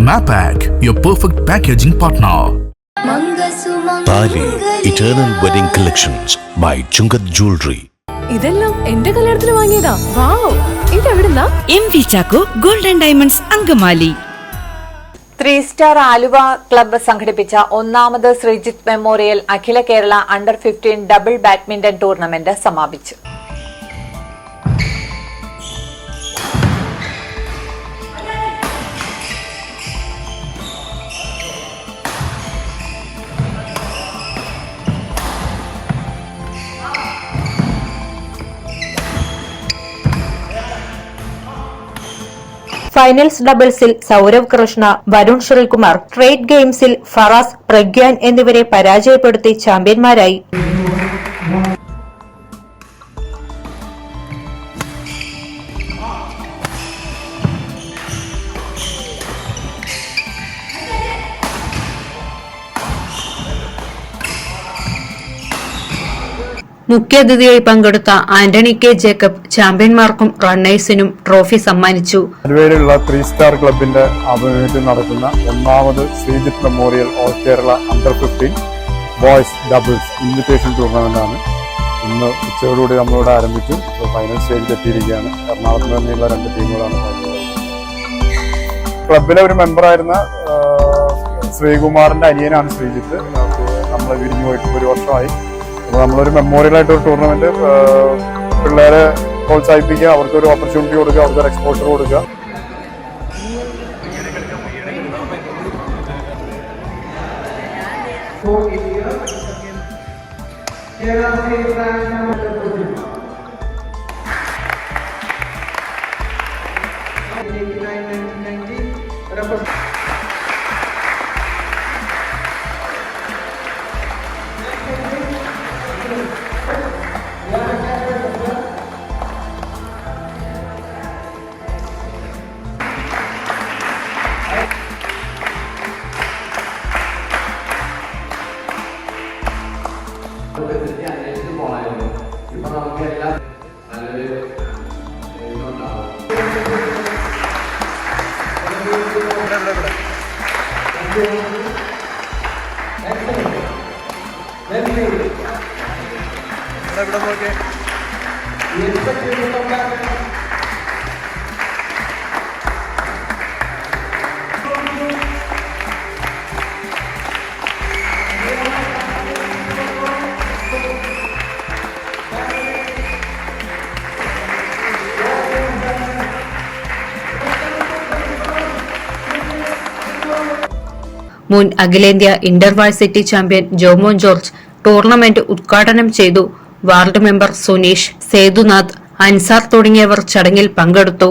Mapak, your perfect packaging partner. Tali Eternal Wedding Collections by Chungat Jewelry. ഇതെല്ലാം എന്റെ കല്യാണത്തിന് വാങ്ങിയതാ. വാവ്, ഇതെവിടുന്നാ? MV Chaco Golden Diamonds Angamaly. 3 star Aluva club സംഘടിപ്പിച്ച ഒന്നാമത് ശ്രീജിത്ത് മെമ്മോറിയൽ അഖില Kerala under 15 double badminton tournament സമാപിച്ചു. ഫൈനൽസ് ഡബിൾസിൽ സൗരവ് കൃഷ്ണ, വരുൺ ശ്രീകുമാർ, ട്രേഡ് ഗെയിംസിൽ ഫറാസ്, പ്രഗ്യാൻ എന്നിവരെ പരാജയപ്പെടുത്തി ചാമ്പ്യന്മാരായി. മുഖ്യാതിഥിയായി പങ്കെടുത്ത ആന്റണി കെ ജേക്കബ് ചാമ്പ്യന്മാർക്കും റണ്ണേഴ്സിനും ട്രോഫി സമ്മാനിച്ചു. ആലുവയിലുള്ള 3 സ്റ്റാർ ക്ലബിന്റെ ആഭിമുഖ്യത്തിൽ നടക്കുന്ന ഒന്നാമത് Sreejith memorial all Kerala under 15 boys doubles invitation ടൂർണമെന്റാണ് ഇന്ന് ഉച്ചയോടുകൂടി നമ്മളിവിടെ ആരംഭിച്ചു. ഫൈനൽ സ്റ്റേജിൽ എത്തിയിരിക്കുകയാണ്. എറണാകുളത്ത് തന്നെയുള്ള 2 ടീമുകളാണ് ഫൈനൽ. ക്ലബിലെ ഒരു മെമ്പറായിരുന്ന ശ്രീകുമാറിന്റെ അനിയനാണ് ശ്രീജിത്ത്. നമ്മൾ വിരിഞ്ഞു പോയിട്ട് 1 വർഷമായി. അപ്പോൾ നമ്മളൊരു മെമ്മോറിയൽ ആയിട്ടൊരു ടൂർണമെന്റ് പിള്ളേരെ പ്രോത്സാഹിപ്പിക്കുക, അവർക്കൊരു ഓപ്പർച്യൂണിറ്റി കൊടുക്കുക, അവർക്കൊരു എക്സ്പോഷർ കൊടുക്കുക. മുൻ അഖിലേന്ത്യാ ഇന്റർവാഴ്സിറ്റി ചാമ്പ്യൻ ജോമോൻ ജോർജ് ടൂർണമെന്റ് ഉദ്ഘാടനം ചെയ്തു. വാർഡ് മെമ്പർ സുനീഷ്, സേതുനാഥ്, അൻസാർ തുടങ്ങിയവർ ചടങ്ങിൽ പങ്കെടുത്തു.